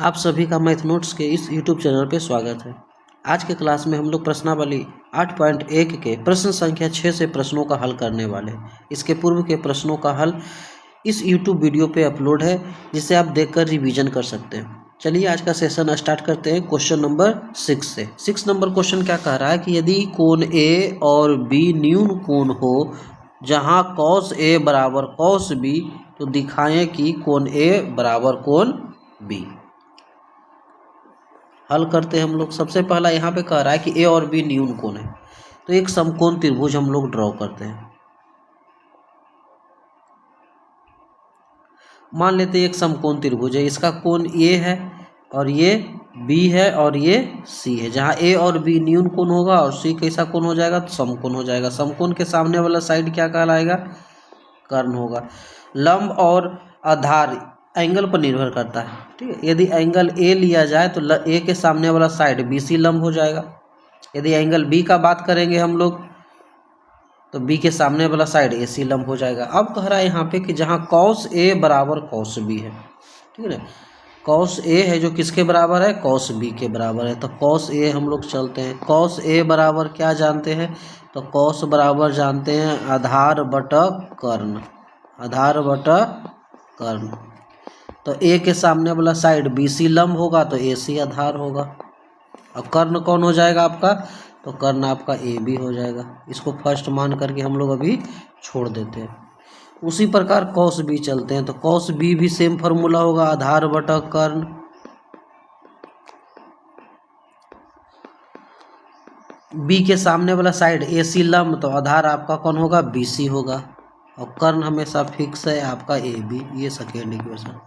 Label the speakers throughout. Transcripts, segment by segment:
Speaker 1: आप सभी का मैथ नोट्स के इस यूट्यूब चैनल पे स्वागत है। आज के क्लास में हम लोग प्रश्नावली 8.1 के प्रश्न संख्या 6 से प्रश्नों का हल करने वाले हैं। इसके पूर्व के प्रश्नों का हल इस यूट्यूब वीडियो पे अपलोड है, जिसे आप देखकर रिवीजन कर सकते हैं। चलिए आज का सेशन स्टार्ट करते हैं क्वेश्चन नंबर 6 से। 6 नंबर क्वेश्चन क्या कह रहा है कि यदि कोण ए और बी न्यून कोण हो जहाँ cos ए बराबर cos बी, तो दिखाएं कि कोण ए बराबर कोण बी। हल करते हैं हम लोग। सबसे पहला यहाँ पे कह रहा है कि ए और बी न्यून कोण है, तो एक समकोण त्रिभुज हम लोग ड्रॉ करते हैं। मान लेते हैं एक समकोण त्रिभुज है, इसका कोण ए है और ये बी है और ये सी है। जहाँ ए और बी न्यून कोण होगा और सी कैसा कोण हो जाएगा, तो समकोण हो जाएगा। समकोण के सामने वाला साइड क्या कहलाएगा, कर्ण होगा। लंब और आधार एंगल पर निर्भर करता है, ठीक है। यदि एंगल ए लिया जाए तो ए के सामने वाला साइड बी सी लंब हो जाएगा। यदि एंगल बी का बात करेंगे हम लोग, तो बी के सामने वाला साइड ए सी लंब हो जाएगा। अब कह रहा है यहाँ पे कि जहाँ cos ए बराबर cos बी है, ठीक है ना। cos ए है जो किसके बराबर है, cos बी के बराबर है। तो cos ए हम लोग चलते हैं। cos ए बराबर क्या जानते हैं, तो cos बराबर जानते हैं आधार बटा कर्ण, आधार बटा कर्ण। तो ए के सामने वाला साइड बी सी लंब होगा तो ए सी आधार होगा। अब कर्ण कौन हो जाएगा आपका, तो कर्ण आपका ए बी हो जाएगा। इसको फर्स्ट मान करके हम लोग अभी छोड़ देते हैं। उसी प्रकार cos बी चलते हैं, तो cos बी भी सेम फार्मूला होगा, आधार बटा कर्ण। बी के सामने वाला साइड ए सी लंब, तो आधार आपका कौन होगा, बी सी होगा। और कर्ण हमेशा फिक्स है आपका ए बी। ये सेकेंड इक्वेशन।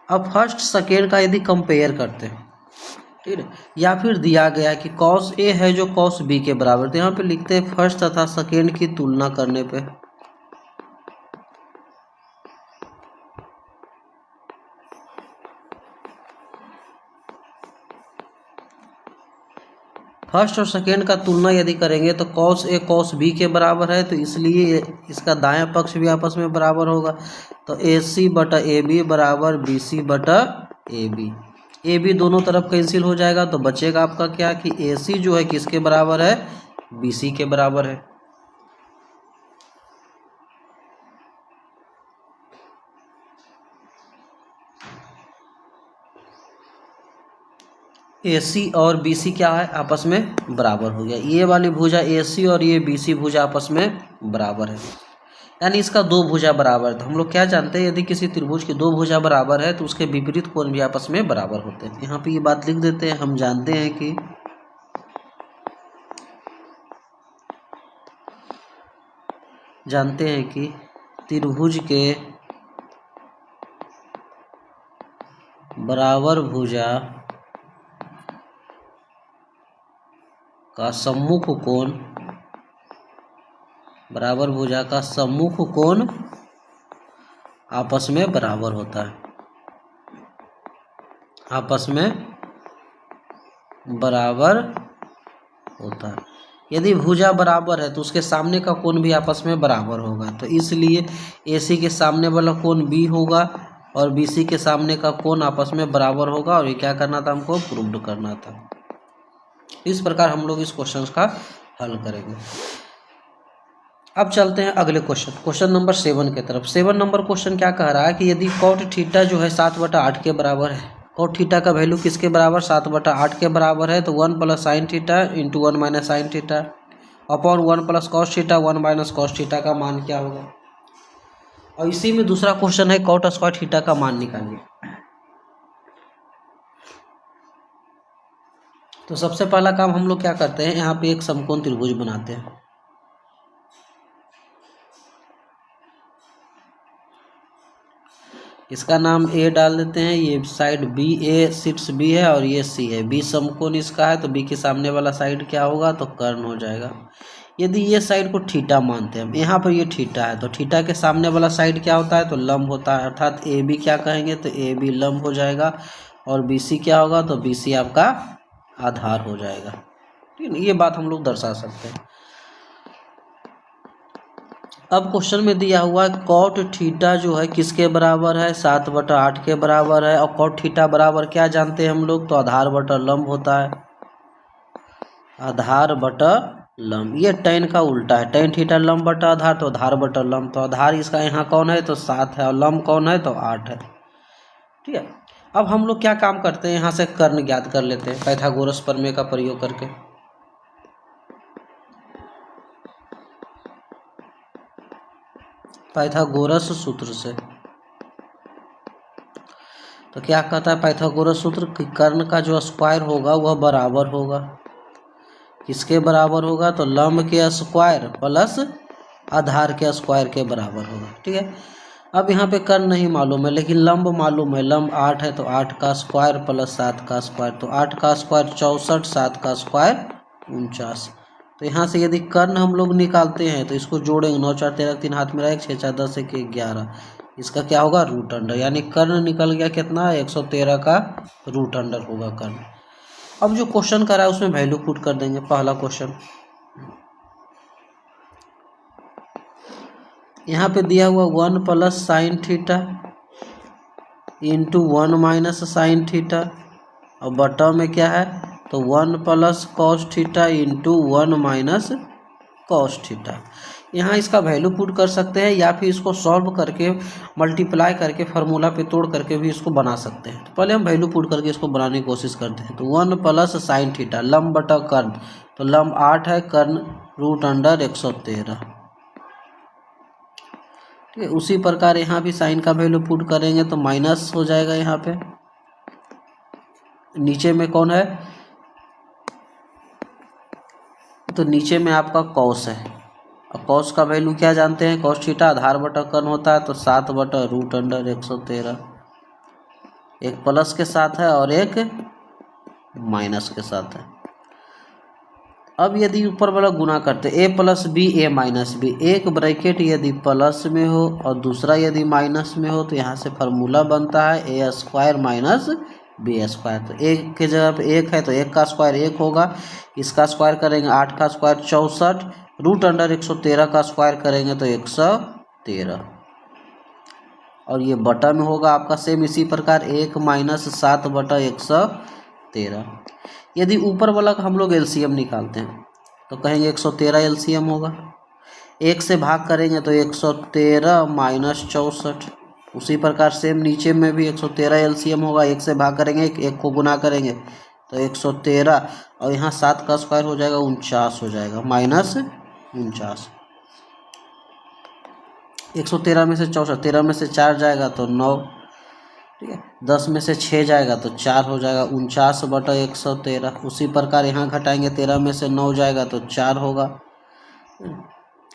Speaker 1: अब फर्स्ट सेकेंड का यदि कंपेयर करते हैं, ठीक है, या फिर दिया गया है कि cos ए है जो cos बी के बराबर, तो यहाँ पे लिखते हैं फर्स्ट तथा सेकेंड की तुलना करने पे फर्स्ट और सेकेंड का तुलना यदि करेंगे तो cos ए cos बी के बराबर है, तो इसलिए इसका दायां पक्ष भी आपस में बराबर होगा। तो ए सी बटा ए बी बराबर बी सी बटा ए बी। ए बी दोनों तरफ कैंसिल हो जाएगा, तो बचेगा आपका क्या कि ए सी जो है किसके बराबर है, बी सी के बराबर है। ए सी और बी सी क्या है, आपस में बराबर हो गया। ये वाली भुजा ए सी और ये बी सी भुजा आपस में बराबर है, यानी इसका दो भुजा बराबर है। तो हम लोग क्या जानते हैं, यदि किसी त्रिभुज की दो भुजा बराबर है तो उसके विपरीत कोण भी आपस में बराबर होते हैं। यहाँ पे ये बात लिख देते हैं। हम जानते हैं कि त्रिभुज के बराबर भुजा का सम्मुख कोण, बराबर भुजा का सम्मुख कोण आपस में बराबर होता है, आपस में बराबर होता है। यदि भुजा बराबर है तो उसके सामने का कोण भी आपस में बराबर होगा। तो इसलिए AC के सामने वाला कोण B होगा और BC के सामने का कोण आपस में बराबर होगा। और ये क्या करना था, हमको प्रूव्ड करना था। इस प्रकार हम लोग इस क्वेश्चन का हल करेंगे। अब चलते हैं अगले क्वेश्चन नंबर 7 की तरफ। 7 नंबर क्वेश्चन क्या कह रहा है कि यदि cot थीटा जो है 7/8 के बराबर है, cot थीटा का वैल्यू किसके बराबर, 7/8 के बराबर है, तो 1 + sin theta into 1 - sin theta upon 1 + cos theta 1 - cos theta का मान क्या होगा। और इसी में दूसरा क्वेश्चन है cot स्क्वायर थीटा का मान निकालिए। तो सबसे पहला काम हम लोग क्या करते हैं, यहाँ पे एक समकोण त्रिभुज बनाते हैं। इसका नाम ए डाल देते हैं। ये साइड बी, ए शीर्ष बी है और ये सी है। बी समकोण इसका है, तो बी के सामने वाला साइड क्या होगा, तो कर्ण हो जाएगा। यदि ये साइड को थीटा मानते हैं, यहाँ पर ये थीटा है, तो थीटा के सामने वाला साइड क्या होता है, तो लंब होता है। अर्थात ए बी क्या कहेंगे, तो ए बी लंब हो जाएगा। और बी सी क्या होगा, तो बी सी आपका आधार हो जाएगा। ठीक है, ये बात हम लोग दर्शा सकते हैं। अब क्वेश्चन में दिया हुआ है कॉट थीटा जो है किसके बराबर है, 7/8 के बराबर है। और कॉट थीटा बराबर क्या जानते हैं हम लोग, तो आधार बटा लंब होता है, आधार बटा लंब। ये टेन का उल्टा है, टेन थीटा लंब बटा आधार, तो आधार बटा लंब। तो आधार इसका यहाँ कौन है, तो 7 है, और लंब कौन है, तो 8 है। ठीक है, अब हम लोग क्या काम करते हैं, यहाँ से कर्ण ज्ञात कर लेते हैं पाइथागोरस प्रमेय का प्रयोग करके। पाइथागोरस सूत्र से तो क्या कहता है पाइथागोरस सूत्र कि कर्ण का जो स्क्वायर होगा वह बराबर होगा, किसके बराबर होगा, तो लंब के स्क्वायर प्लस आधार के स्क्वायर के बराबर होगा। ठीक है, अब यहाँ पे कर्ण नहीं मालूम है लेकिन लंब मालूम है, लंब 8 है, तो 8 का स्क्वायर प्लस 7 का स्क्वायर, तो 8 का स्क्वायर 64, 7 का स्क्वायर 49। तो यहाँ से यदि कर्ण हम लोग निकालते हैं तो इसको जोड़ेंगे, 9 4 13 3 हाथ में रहेगा, 6 4 10 1 11, इसका क्या होगा, रूट अंडर, यानी कर्ण निकल गया कितना, 113 का रूट अंडर होगा कर्ण। अब जो क्वेश्चन करा है उसमें वैल्यू पुट कर देंगे। पहला क्वेश्चन यहाँ पे दिया हुआ 1 plus sine theta into 1 minus sine theta, और बटा में क्या है, तो 1 plus cos theta into 1 minus cos theta. यहाँ इसका वैल्यू पुट कर सकते हैं या फिर इसको सॉल्व करके मल्टीप्लाई करके फार्मूला पे तोड़ करके भी इसको बना सकते हैं। तो पहले हम वैल्यू पुट करके इसको बनाने की कोशिश करते हैं। तो 1 प्लस साइन थीटा, लंब बटा कर्ण, तो लंब 8 है, कर्ण रूट अंडर 113। ठीक है, उसी प्रकार यहाँ भी साइन का वैल्यू पुट करेंगे तो माइनस हो जाएगा, यहाँ पे नीचे में कौन है, तो नीचे में आपका कॉस है, और कॉस का वैल्यू क्या जानते हैं, कॉस थीटा आधार बटा कर्ण होता है, तो 7 बटा रूट अंडर 113, एक प्लस के साथ है और एक माइनस के साथ है। अब यदि ऊपर वाला गुना करते ए प्लस बी ए माइनस बी, एक ब्रैकेट यदि प्लस में हो और दूसरा यदि माइनस में हो तो यहाँ से फार्मूला बनता है ए स्क्वायर माइनस बी स्क्वायर। तो एक के जगह पे एक है तो एक का स्क्वायर एक होगा, इसका स्क्वायर करेंगे 8 का स्क्वायर 64, रूट अंडर 113 का स्क्वायर करेंगे तो 113, और ये बटा में होगा आपका सेम इसी प्रकार 1 माइनस 7 बटा 113। यदि ऊपर वाला का हम लोग एलसीएम निकालते हैं तो कहेंगे 113 एलसीएम होगा, एक से भाग करेंगे तो 113 माइनस 64, उसी प्रकार सेम नीचे में भी 113 एलसीएम होगा, एक से भाग करेंगे एक को गुना करेंगे तो 113, और यहाँ 7 का स्क्वायर हो जाएगा 49 हो जाएगा, माइनस 49। 113 में से 64, 13 में से 4 जाएगा तो 9, ठीक है, 10 में से 6 जाएगा तो 4 हो जाएगा, 49 बटा 113। उसी प्रकार यहाँ घटाएंगे, 13 में से 9 जाएगा तो 4 होगा,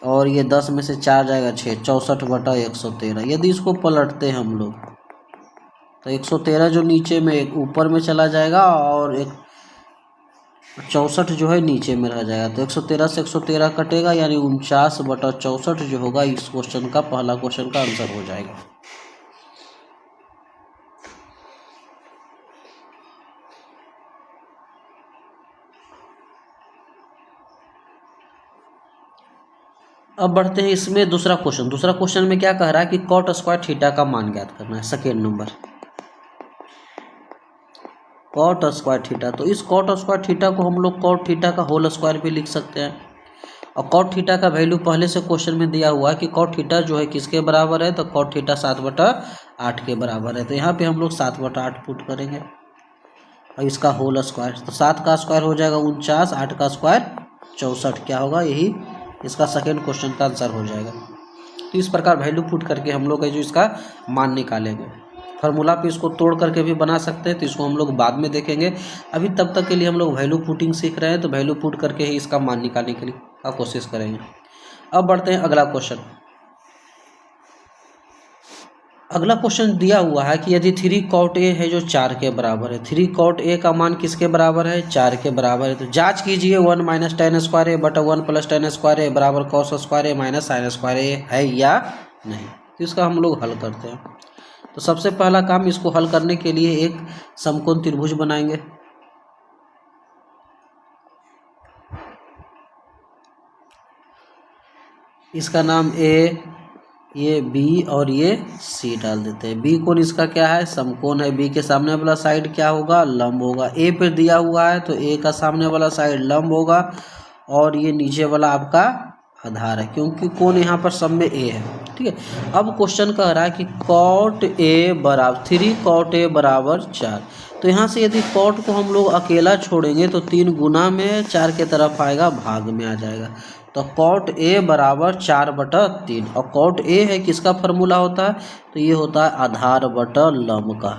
Speaker 1: और ये 10 में से 4 जाएगा 6, 64 बटा 113। यदि इसको पलटते हैं हम लोग तो 113 जो नीचे में एक ऊपर में चला जाएगा और एक 64 जो है नीचे में रह जाएगा, तो 113 से 113 कटेगा, यानी 49 बटा 64 जो होगा इस क्वेश्चन का पहला क्वेश्चन का आंसर हो जाएगा। अब बढ़ते हैं इसमें दूसरा क्वेश्चन। दूसरा क्वेश्चन में क्या कह रहा है कि कॉट स्क्वायर थीटा का मान ज्ञात करना है, second number cot square theta. तो इस कॉट स्क्वायर थीटा को हम लोग कॉट थीटा का होल स्क्वायर भी लिख सकते हैं, और कॉट थीटा का वैल्यू पहले से क्वेश्चन में दिया हुआ है कि कॉट थीटा जो है किसके बराबर है, तो कॉट थीटा 7/8 के बराबर है। तो यहाँ पे हम लोग 7/8 पुट करेंगे और इसका होल स्क्वायर, तो 7 का स्क्वायर हो जाएगा 49, 8 का स्क्वायर 64, क्या होगा, यही इसका सेकेंड क्वेश्चन का आंसर हो जाएगा। तो इस प्रकार वैल्यू पुट करके हम लोग जो इसका मान निकालेंगे, फार्मूला पे इसको तोड़ करके भी बना सकते हैं, तो इसको हम लोग बाद में देखेंगे। अभी तब तक के लिए हम लोग वैल्यू पुटिंग सीख रहे हैं, तो वैल्यू पुट करके ही इसका मान निकालने के लिए का कोशिश करेंगे। अब बढ़ते हैं अगला क्वेश्चन। अगला क्वेश्चन दिया हुआ है कि यदि 3 कॉट ए है जो 4 के बराबर है, 3 कॉट ए का मान किसके बराबर है, 4 के बराबर है। तो जांच कीजिए 1 माइनस tan स्क्वायर ए बटा 1 प्लस tan स्क्वायर ए बराबर कॉस स्क्वायर ए माइनस साइन स्क्वायर ए है या नहीं। तो इसका हम लोग हल करते हैं। तो सबसे पहला काम, इसको हल करने के लिए एक समकोण त्रिभुज बनाएंगे। इसका नाम ए, ये बी और ये सी डाल देते हैं। बी कोण इसका क्या है, समकोण है। बी के सामने वाला साइड क्या होगा, लंब होगा। ए पे दिया हुआ है तो ए का सामने वाला साइड लंब होगा और ये नीचे वाला आपका आधार है, क्योंकि कोण यहाँ पर सब में ए है। ठीक है, अब क्वेश्चन कह रहा है कि कॉट ए बराबर 3 कॉट ए बराबर 4। तो यहाँ से यदि कॉट को हम लोग अकेला छोड़ेंगे तो 3 गुना में 4 के तरफ आएगा, भाग में आ जाएगा। तो कॉट ए बराबर 4/3। और कॉट ए है किसका फॉर्मूला होता है, तो ये होता है आधार बटा लंब का।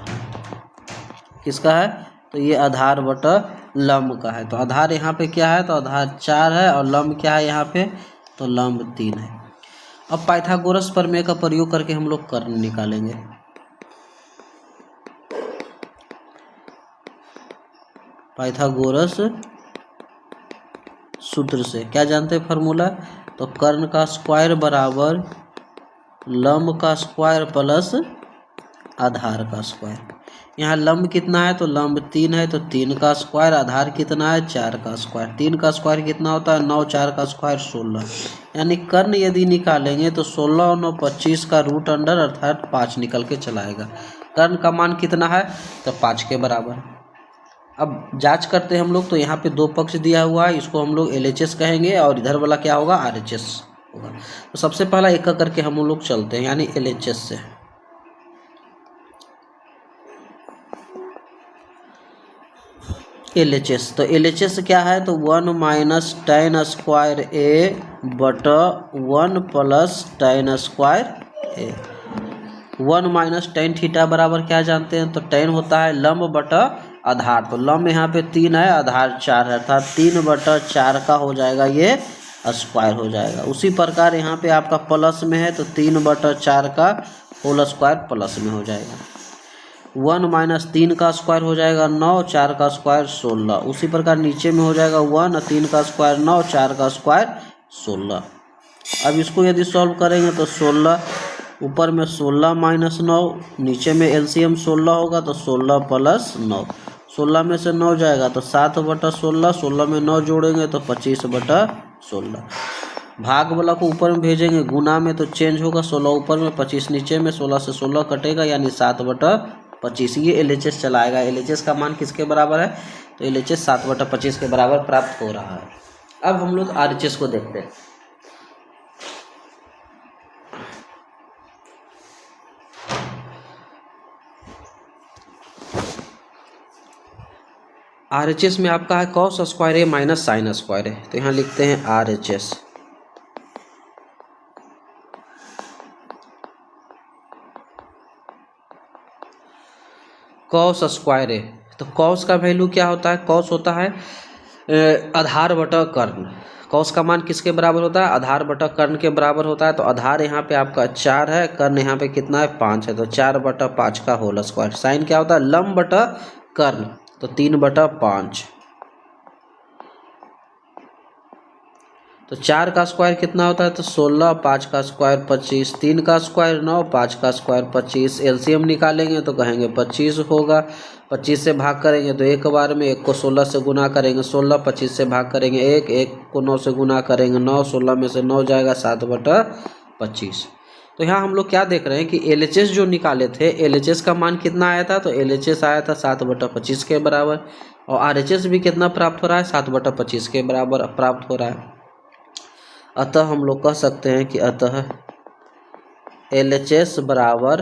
Speaker 1: किसका है, तो ये आधार बटा लंब का है। तो आधार यहाँ पे क्या है, तो आधार 4 है और लंब क्या है यहाँ पे, तो लंब 3 है। अब पाइथागोरस प्रमेय का प्रयोग करके हम लोग कर्ण निकालेंगे। पाइथागोरस सूत्र से क्या जानते हैं फॉर्मूला, तो कर्ण का स्क्वायर बराबर लंब का स्क्वायर प्लस आधार का स्क्वायर। यहाँ लंब कितना है, तो लंब 3 है, तो 3 का स्क्वायर। आधार कितना है, 4 का स्क्वायर। 3 का स्क्वायर कितना होता है, 9, 4 का स्क्वायर 16। यानी कर्ण यदि निकालेंगे तो 16 और 9 25 का रूट अंडर अर्थात 5 निकल के चला आएगा। कर्ण का मान कितना है, तो 5 के बराबर। अब जांच करते हैं हम लोग, तो यहाँ पे 2 पक्ष दिया हुआ है, इसको हम लोग LHS कहेंगे और इधर वाला क्या होगा, RHS होगा। तो सबसे पहला एक करके हम लोग चलते हैं, यानी LHS से। LHS, तो LHS क्या है, तो 1 - tan स्क्वायर ए बटा 1 प्लस tan स्क्वायर ए। 1 - tan थीटा बराबर क्या जानते हैं, तो tan होता है लंब बटा आधार। तो लंब यहाँ पे 3 है, आधार 4 है, अर्थात 3/4 का हो जाएगा, ये स्क्वायर हो जाएगा। उसी प्रकार यहाँ पे आपका प्लस में है तो 3/4 का होल स्क्वायर प्लस में हो जाएगा। 1 - 3 का स्क्वायर हो जाएगा 9, 4 का स्क्वायर 16। उसी प्रकार नीचे में हो जाएगा 1, 3 का स्क्वायर 9, 4 का स्क्वायर 16। अब इसको यदि सॉल्व करेंगे तो 16, ऊपर में 16 - 9, नीचे में LCM 16 होगा तो 16 प्लस 9। 16 में से 9 जाएगा तो 7/16, 16 में 9 जोड़ेंगे तो 25/16। भाग वाला को ऊपर में भेजेंगे, गुना में तो चेंज होगा, 16 ऊपर में 25 नीचे में, 16 से 16 कटेगा यानी 7/25। ये LHS चलाएगा। LHS का मान किसके बराबर है, तो LHS 7/25 के बराबर प्राप्त हो रहा है। अब हम लोग RHS को देखते हैं। RHS में आपका है कॉस स्क्वायर ए माइनस साइन स्क्वायर है, तो यहाँ लिखते हैं RHS। कॉस स्क्वायर ए, तो कॉस का वैल्यू क्या होता है, कॉस होता है आधार बटा कर्ण। कॉस का मान किसके बराबर होता है, आधार बटा कर्ण के बराबर होता है। तो आधार यहाँ पे आपका 4 है, कर्ण यहाँ पे कितना है 5 है, तो 4/5 का होल स्क्वायर। साइन क्या होता है, लंब बटा कर्ण, तो 3/5। तो 4 का स्क्वायर कितना होता है, तो 16, 5 का स्क्वायर 25, 3 का स्क्वायर 9, 5 का स्क्वायर 25। LCM निकालेंगे तो कहेंगे 25 होगा। 25 से भाग करेंगे तो एक बार में, 1 को 16 से गुना करेंगे 16, 25 से भाग करेंगे 1, 1 को 9 से गुना करेंगे 9, 16 में से 9 जाएगा 7/25। तो यहाँ हम लोग क्या देख रहे हैं कि LHS जो निकाले थे, LHS का मान कितना आया था, तो LHS आया था 7/25 के बराबर। और RHS भी कितना प्राप्त हो रहा है, 7/25 के बराबर प्राप्त हो रहा है। अतः हम लोग कह सकते हैं कि अतः LHS बराबर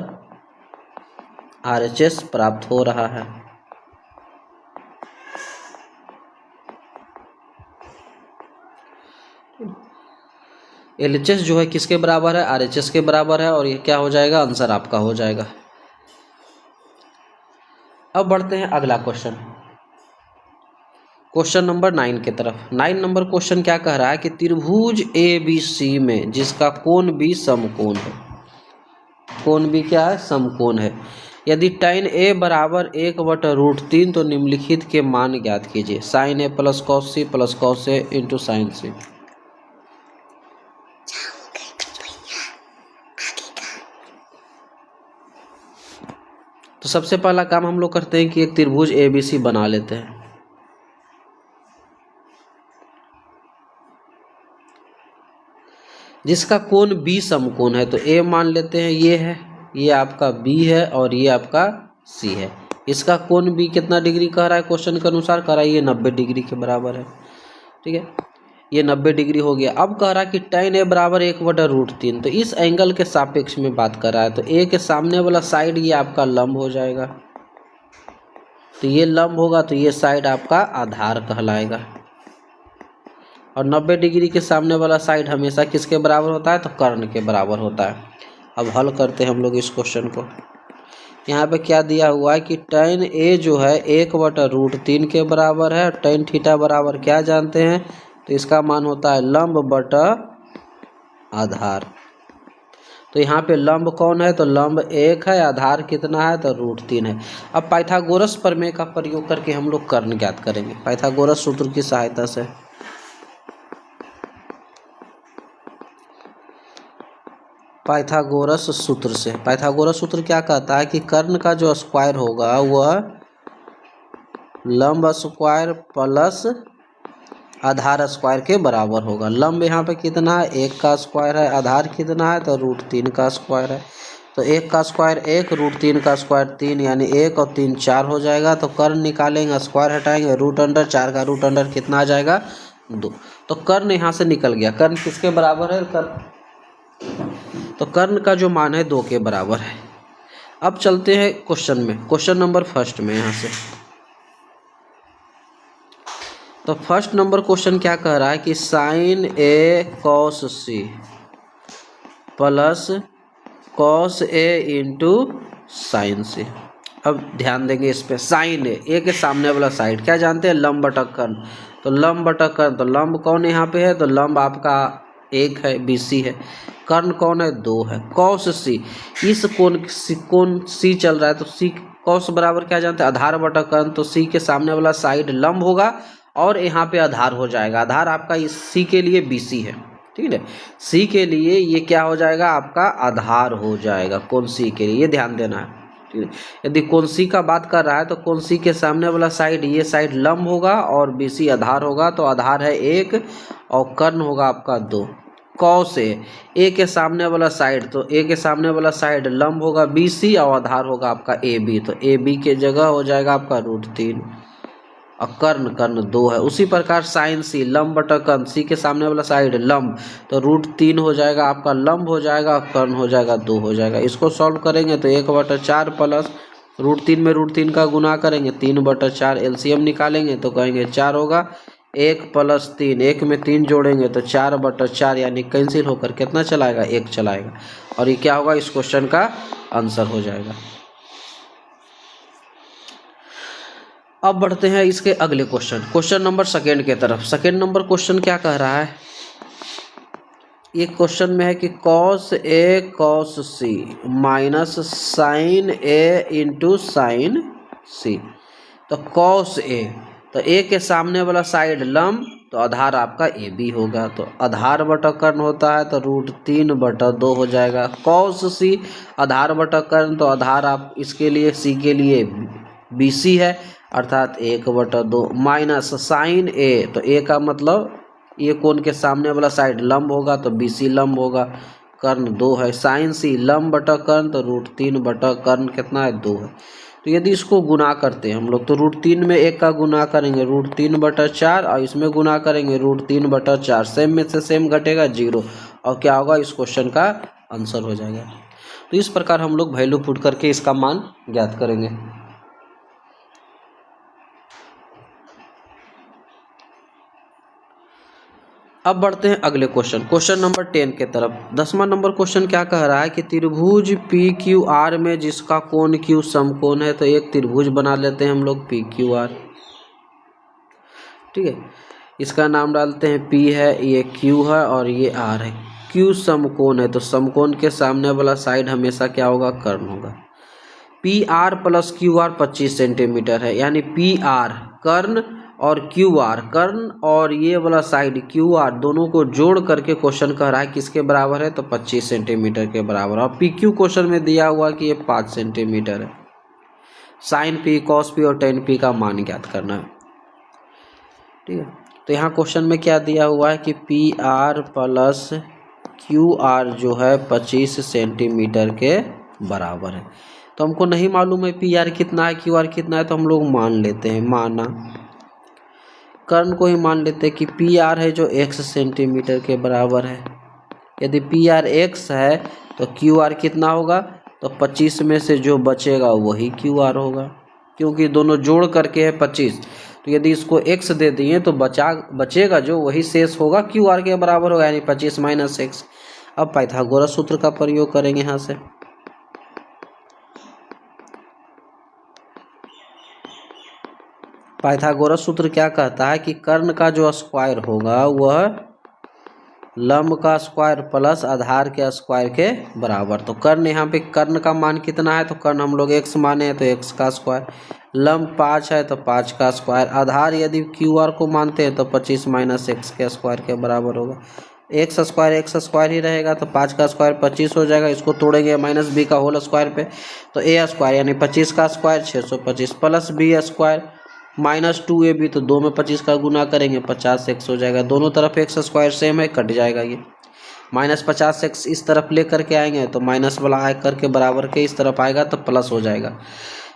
Speaker 1: RHS प्राप्त हो रहा है। LHS जो है किसके बराबर है, RHS के बराबर है, और ये क्या हो जाएगा, आंसर आपका हो जाएगा। अब बढ़ते हैं अगला क्वेश्चन, क्वेश्चन नंबर 9 की तरफ। 9 नंबर क्वेश्चन क्या कह रहा है कि त्रिभुज ABC में जिसका कोण B समकोण है, कोण B क्या है, समकोण है। यदि tan A बराबर 1/√3 तो निम्नलिखित के मान ज्ञात कीजिए। sin A plus cos C plus cos A into sine C। तो सबसे पहला काम हम लोग करते हैं कि एक त्रिभुज ABC बना लेते हैं। जिसका कोण बी समकोण है, तो ए मान लेते हैं ये है, ये आपका बी है और ये आपका सी है। इसका कोण बी कितना डिग्री कह रहा है क्वेश्चन के अनुसार, कह रहा है ये 90 डिग्री के बराबर है। ठीक है, ये 90 डिग्री हो गया। अब कह रहा है कि tan a बराबर 1/√3, तो इस एंगल के सापेक्ष में बात कर रहा है, तो ए के सामने वाला साइड ये आपका लंब हो जाएगा, तो ये लंब होगा तो ये साइड आपका आधार कहलाएगा, और 90 डिग्री के सामने वाला साइड हमेशा किसके बराबर होता है, तो कर्ण के बराबर होता है। अब हल करते हैं हम लोग इस क्वेश्चन को। यहाँ पे क्या दिया हुआ है कि tan a जो है 1/√3 के बराबर है, tan थीटा बराबर क्या जानते हैं, तो इसका मान होता है लंब बटा आधार। तो यहाँ पे लंब कौन है, तो लंब 1 है, आधार कितना है, तो √3 है। अब पाइथागोरस प्रमेय का प्रयोग करके हम लोग कर्ण ज्ञात करेंगे, पाइथागोरस सूत्र की सहायता से। पाइथागोरस सूत्र से, पाइथागोरस सूत्र क्या कहता है कि कर्ण का जो स्क्वायर होगा वह लंब स्क्वायर प्लस आधार स्क्वायर के बराबर होगा। लंब यहाँ पे कितना है, 1 का स्क्वायर है, आधार कितना है, तो √3 का स्क्वायर है। तो 1 का स्क्वायर 1, √3 का स्क्वायर 3, यानी 1 और 3 4 हो जाएगा। तो कर्ण निकालेंगे, स्क्वायर हटाएंगे, √4 का √अंडर कितना आ जाएगा, 2। तो कर्ण यहाँ से निकल गया। कर्ण किसके बराबर है, तो कर्ण का जो मान है 2 के बराबर है। अब चलते हैं क्वेश्चन में, क्वेश्चन नंबर फर्स्ट में। यहाँ से तो फर्स्ट नंबर क्वेश्चन क्या कह रहा है कि sin a cos c plus cos a into sine c। अब ध्यान देंगे इस पे, sin a के सामने वाला साइड क्या जानते हैं, लंब बटा कर्ण। तो लंब बटा कर्ण, तो लंब कौन यहाँ पे है, तो लंब आपका 1 है, BC है। कर्ण कौन है, 2 है। cos c, इस कोण c चल रहा है, तो c cos बराबर क्या जानते हैं, आधार बटा कर्ण। तो c के सामने वाला साइड लंब होगा और यहाँ पे आधार हो जाएगा। आधार आपका इस C के लिए BC है, ठीक है। C के लिए ये क्या हो जाएगा, आपका आधार हो जाएगा कोण C के लिए, ये ध्यान देना है, ठीक है। यदि कोण C का बात कर रहा है तो कोण C के सामने वाला साइड, ये साइड लंब होगा और BC आधार होगा। तो आधार है 1 और कर्ण होगा आपका 2। cos A के सामने वाला साइड, तो A के सामने वाला साइड लंब होगा BC और आधार होगा आपका AB। तो AB के जगह हो जाएगा आपका √3 और कर्ण 2 है। उसी प्रकार sin c, लंब बटा कर्ण, c के सामने वाला साइड लंब, तो √3 हो जाएगा आपका, लंब हो जाएगा, कर्ण हो जाएगा 2 हो जाएगा। इसको सॉल्व करेंगे तो 1/4 प्लस √3 में √3 का गुना करेंगे, 3/4 एलसीएम निकालेंगे तो कहेंगे 4 होगा। 1 + 3, 1 में 3 जोड़ेंगे तो 4/4, यानी कैंसिल होकर कितना चलाएगा, 1 चलाएगा। और ये क्या होगा, इस क्वेश्चन का आंसर हो जाएगा। अब बढ़ते हैं इसके अगले क्वेश्चन, क्वेश्चन नंबर सेकेंड के तरफ। सेकेंड नंबर क्वेश्चन क्या कह रहा है, ये क्वेश्चन में है कि cos a cos c minus sin a into sine c। तो cos a, तो a के सामने वाला साइड लंब, तो आधार आपका AB होगा। तो आधार बटा कर्ण होता है तो √3/2 हो जाएगा। cos c आधार बटा कर्ण, तो आधार आप इसके लिए C के लिए BC है, अर्थात 1/2 माइनस साइन A, तो A का मतलब ये कोण के सामने वाला साइड लंब होगा तो BC लंब होगा, कर्ण 2 है। साइन C लंब बटा कर्ण, तो √3 कर्ण कितना है, 2 है। तो यदि इसको गुना करते हैं हम लोग, तो √3 में 1 का गुना करेंगे √3/4 और इसमें गुना करेंगे √3/4, सेम में से सेम घटेगा 0, और क्या होगा, इस क्वेश्चन का आंसर हो जाएगा। तो इस प्रकार हम लोग वैल्यू पुट करके इसका मान ज्ञात करेंगे। अब बढ़ते हैं अगले क्वेश्चन, क्वेश्चन नंबर 10 के तरफ। 10वां नंबर क्वेश्चन क्या कह रहा है कि त्रिभुज PQR में जिसका कोण Q समकोण है, तो एक त्रिभुज बना लेते हैं हम लोग PQR, ठीक है। इसका नाम डालते हैं P है, ये Q है और ये R है। Q समकोण है, तो समकोण के सामने वाला साइड हमेशा क्या होगा, कर्ण होगा। PR + QR 25 सेंटीमीटर है, यानी PR कर्ण और QR कर्ण और ये वाला साइड QR दोनों को जोड़ करके क्वेश्चन कह रहा है किसके बराबर है, तो 25 सेंटीमीटर के बराबर। और PQ क्वेश्चन में दिया हुआ कि ये 5 सेंटीमीटर है। sin P, cos P और tan P का मान ज्ञात करना है, ठीक है। तो यहाँ क्वेश्चन में क्या दिया हुआ है कि PR + क्यू आर जो है 25 सेंटीमीटर के बराबर है। तो हमको नहीं मालूम है पी आर कितना है, क्यू आर कितना है, तो हम लोग मान लेते हैं, माना कर्ण को ही मान लेते हैं कि पी आर है जो x सेंटीमीटर के बराबर है। यदि पी आर x है तो क्यू आर कितना होगा, तो 25 में से जो बचेगा वही क्यू आर होगा, क्योंकि दोनों जोड़ करके है 25। तो यदि इसको x दे दिए तो बचेगा जो वही शेष होगा, क्यू आर के बराबर होगा, यानी 25 माइनस x। अब पाइथागोरस सूत्र का प्रयोग करेंगे यहाँ से। पाइथागोरस सूत्र क्या कहता है कि कर्ण का जो स्क्वायर होगा वह लंब का स्क्वायर प्लस आधार के स्क्वायर के बराबर। तो कर्ण यहाँ पे कर्ण का मान कितना है, तो कर्ण हम लोग x माने हैं तो x का स्क्वायर, लंब 5 है तो 5 का स्क्वायर, आधार यदि क्यू आर को मानते हैं तो 25 माइनस x के स्क्वायर के बराबर होगा। x स्क्वायर ही रहेगा तो 5 का स्क्वायर 25 हो जाएगा, इसको तोड़ेंगे माइनस b का होल स्क्वायर पे, तो a स्क्वायर यानी 25 का square 625 plus b square minus 2ab, तो 2 में 25 का गुना करेंगे 50x हो जाएगा। दोनों तरफ x स्क्वायर सेम है, कट जाएगा ये, माइनस 50x इस तरफ ले करके आएंगे तो माइनस वाला आ करके बराबर के इस तरफ आएगा तो प्लस हो जाएगा।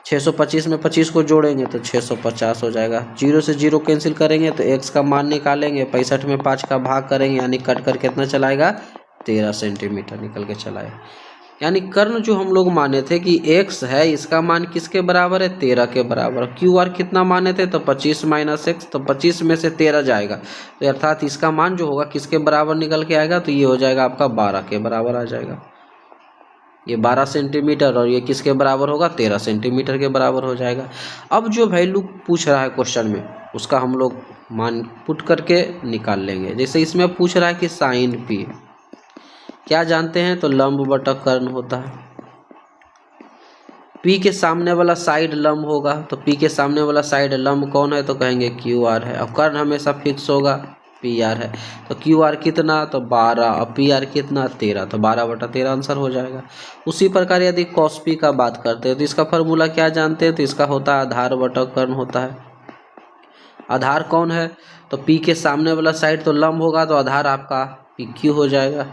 Speaker 1: 625 में 25 को जोड़ेंगे तो 650 हो जाएगा। 0 से 0 कैंसिल करेंगे तो x का मान निकालेंगे, 65 में 5 का भाग करेंगे यानी कट कर कितना चलाएगा, 13 सेंटीमीटर निकल के चलाएगा। यानी कर्ण जो हम लोग माने थे कि x है, इसका मान किसके बराबर है, 13 के बराबर। क्यू आर कितना माने थे, तो 25 माइनस x, तो 25 में से 13 जाएगा, तो अर्थात इसका मान जो होगा किसके बराबर निकल के आएगा, तो ये हो जाएगा आपका 12 के बराबर आ जाएगा। ये 12 सेंटीमीटर और ये किसके बराबर होगा, 13 सेंटीमीटर के बराबर हो जाएगा। अब जो वैल्यू पूछ रहा है क्वेश्चन में उसका हम लोग मान पुट करके निकाल लेंगे। जैसे इसमें पूछ रहा है कि साइन पी क्या जानते हैं, तो लंब बटा कर्ण होता है। P के सामने वाला साइड लंब होगा, तो P के सामने वाला साइड लंब कौन है, तो कहेंगे क्यू आर है। अब कर्ण हमेशा फिक्स होगा, पी आर है, तो क्यू आर कितना, तो 12, और पी आर कितना 13, तो 12 बटा 13 आंसर हो जाएगा। उसी प्रकार यदि कॉस पी का बात करते हैं तो इसका फॉर्मूला क्या जानते हैं, तो इसका होता है आधार बटा कर्ण होता है। आधार कौन है, तो P के सामने वाला साइड तो लंब होगा, तो आधार आपका पी क्यू हो जाएगा,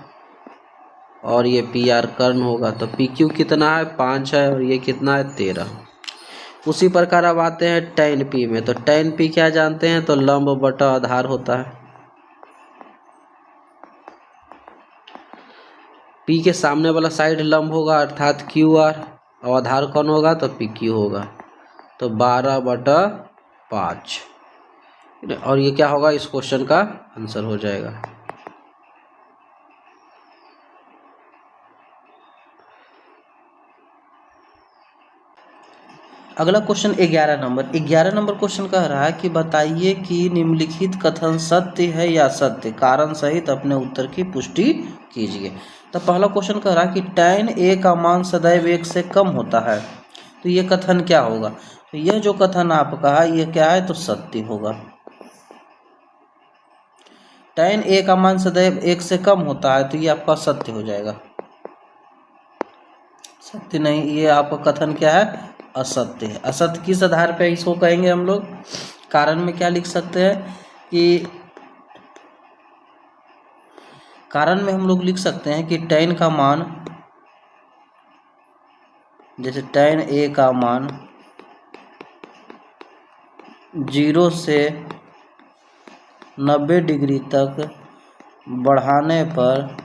Speaker 1: और ये पी आर कर्ण होगा, तो पी क्यू कितना है 5 है, और ये कितना है 13। उसी प्रकार अब आते हैं tan पी में, तो tan पी क्या जानते हैं, तो लंब बटा आधार होता है। पी के सामने वाला साइड लंब होगा अर्थात क्यू आर, और आधार कौन होगा, तो पी क्यू होगा, तो 12 बटा 5, और ये क्या होगा, इस क्वेश्चन का आंसर हो जाएगा। अगला क्वेश्चन 11 नंबर क्वेश्चन कह रहा है कि बताइए कि निम्नलिखित कथन सत्य है या असत्य, कारण सहित अपने उत्तर की पुष्टि कीजिए। तो पहला क्वेश्चन कह रहा है कि tan a का मान सदैव 1 से कम होता है, तो ये कथन क्या होगा, तो यह जो कथन आपका है ये क्या है, तो सत्य होगा। tan a का मान सदैव 1 से कम होता है, तो ये आपका सत्य हो जाएगा। सत्य नहीं, ये आपका कथन क्या है, असत्य है। असत्य किस आधार पे इसको कहेंगे हम लोग, कारण में क्या लिख सकते हैं कि कारण में हम लोग लिख सकते हैं कि tan का मान, जैसे tan a का मान 0 से 90 डिग्री तक बढ़ाने पर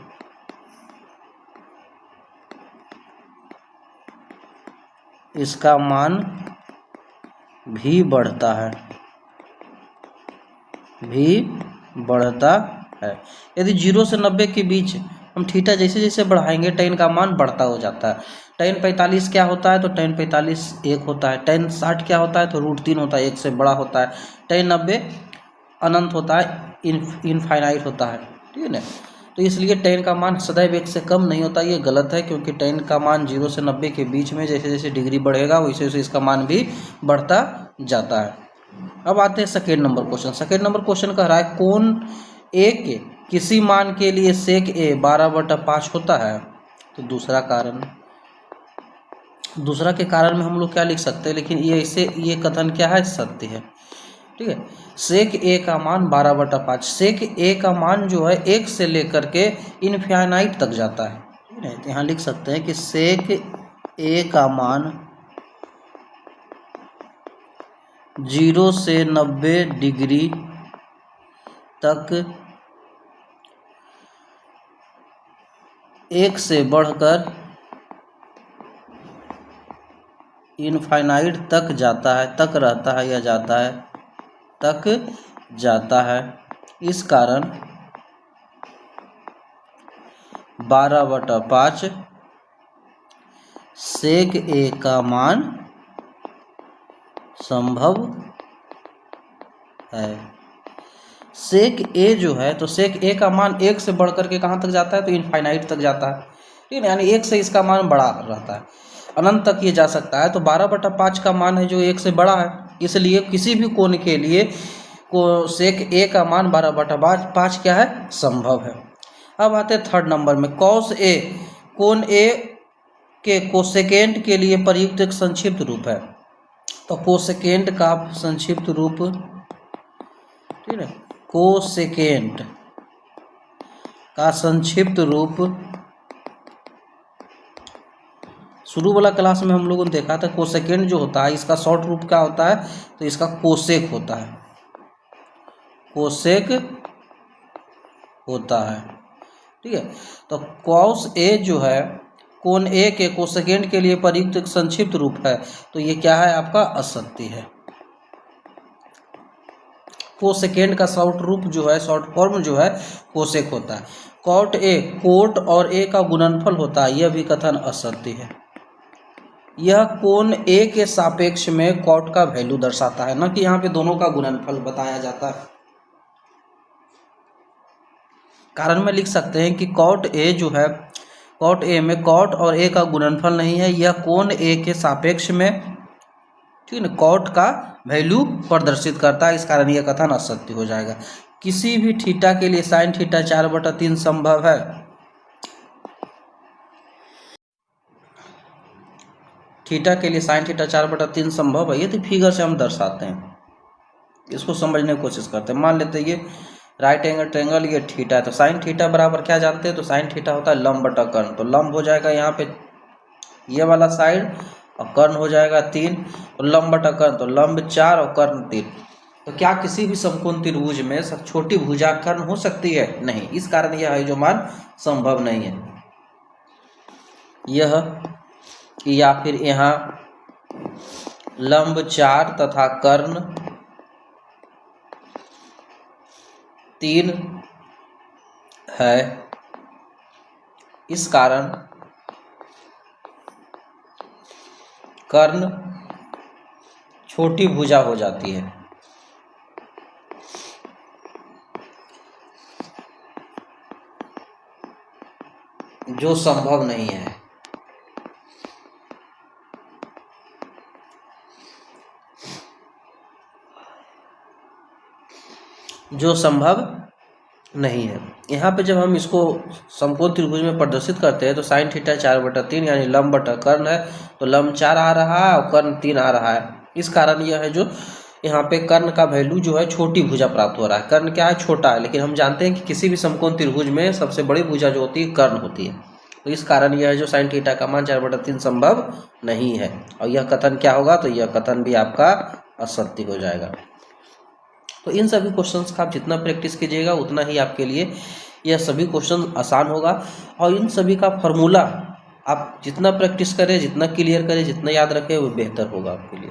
Speaker 1: इसका मान भी बढ़ता है, यदि 0 से 90 के बीच हम थीटा जैसे जैसे बढ़ाएंगे tan का मान बढ़ता हो जाता है। tan 45 क्या होता है, तो tan 45 1 होता है। tan 60 क्या होता है, तो √3 होता है, 1 से बड़ा होता है। tan 90 अनंत होता है, इनफाइनाइट होता है, ठीक है ना। तो इसलिए tan का मान सदैव 1 से कम नहीं होता, ये गलत है, क्योंकि tan का मान 0 से 90 के बीच में जैसे जैसे डिग्री बढ़ेगा वैसे वैसे इसका मान भी बढ़ता जाता है। अब आते हैं second number question. Second number question कह रहा है कोण ए के किसी मान के लिए sec a 12/5 होता है। तो दूसरा के कारण में हम लोग क्या लिख सकते हैं, लेकिन ये कथन क्या है, सत्य है। ठीक है। सेक ए का मान 12/5। सेक ए का मान जो है 1 से लेकर के इनफाइनाइट तक जाता है, ठीक है। तो यहाँ लिख सकते हैं कि सेक ए का मान 0 से 90 डिग्री तक 1 से बढ़कर इनफाइनाइट तक जाता है, तक रहता है या जाता है, तक जाता है। इस कारण 12/5 सेक ए का मान संभव है। सेक ए जो है, तो सेक ए का मान 1 से बढ़ करके कहाँ तक जाता है, तो इनफाइनाइट तक जाता है, ठीक है। यानी 1 से इसका मान बड़ा रहता है, अनंत तक ये जा सकता है। तो 12/5 का मान है जो 1 से बड़ा है, इसलिए किसी भी कोण के लिए को सेक ए का मान 12/5 क्या है, संभव है। अब आते हैं थर्ड नंबर में, कॉस ए कोण ए के कोसेकेंट के लिए प्रयुक्त एक संक्षिप्त रूप है। तो कोसेकेंट का संक्षिप्त रूप, ठीक है, कोसेकेंट का संक्षिप्त रूप शुरू वाला क्लास में हम लोगों ने देखा था। कोसेकेंट जो होता है इसका शॉर्ट रूप क्या होता है, तो इसका कोसेक होता है, कोसेक होता है, ठीक है। तो कॉस ए जो है कोण ए के कोसेकेंट के लिए प्रयुक्त एक संक्षिप्त रूप है, तो ये क्या है, आपका असत्य है। कोसेकेंट का शॉर्ट रूप जो है, शॉर्ट फॉर्म जो है कोसेक होता है। कॉट ए कोट और ए का गुणनफल होता है, यह भी कथन असत्य है। यह कोण ए के सापेक्ष में कॉट का वैल्यू दर्शाता है, ना कि यहाँ पे दोनों का गुणनफल बताया जाता है। कारण में लिख सकते हैं कि कॉट ए जो है, कॉट ए में कॉट और ए का गुणनफल नहीं है, यह कोण ए के सापेक्ष में, ठीक है, कॉट का वैल्यू प्रदर्शित करता है। इस कारण यह कथन असत्य हो जाएगा। किसी भी थीटा के लिए साइन थीटा 4/3 संभव है। थीटा के लिए साइन थीटा 4/3 संभव है, ये तो फिगर से हम दर्शाते हैं, इसको समझने की कोशिश करते हैं। मान लेते हैं ये राइट एंगल ट्रायंगल, ये थीटा है, तो साइन थीटा बराबर क्या जानते हैं, तो साइन थीटा होता है लंब बटा कर्ण। तो लंब हो जाएगा यहाँ पे ये वाला साइड, और कर्ण हो जाएगा 3, तो लंब बटा कर्ण, तो लंब 4 और कर्ण 3। तो क्या किसी भी समकोण त्रिभुज में सब छोटी भुजा कर्ण हो सकती है, नहीं। इस कारण यह है जो मान संभव नहीं है, यह या फिर यहाँ लंब 4 तथा कर्ण 3 है। इस कारण कर्ण छोटी भुजा हो जाती है। जो संभव नहीं है। जो संभव नहीं है। यहाँ पे जब हम इसको समकोण त्रिभुज में प्रदर्शित करते हैं तो साइन थीटा 4/3 यानी लंब बटा कर्ण है, तो लंब 4 आ रहा है और कर्ण 3 आ रहा है। इस कारण यह है जो यहाँ पे कर्ण का वैल्यू जो है छोटी भुजा प्राप्त हो रहा है। कर्ण क्या है, छोटा है, लेकिन हम जानते हैं कि किसी भी समकोण त्रिभुज में सबसे बड़ी भुजा जो होती है कर्ण होती है। तो इस कारण यह जो साइन थीटा का मान 4/3 संभव नहीं है। और यह कथन क्या होगा, तो यह कथन भी आपका असत्य हो जाएगा। तो इन सभी क्वेश्चंस का आप जितना प्रैक्टिस कीजिएगा उतना ही आपके लिए यह सभी क्वेश्चन आसान होगा। और इन सभी का फॉर्मूला आप जितना प्रैक्टिस करें, जितना क्लियर करें, जितना याद रखें, वो बेहतर होगा आपके लिए।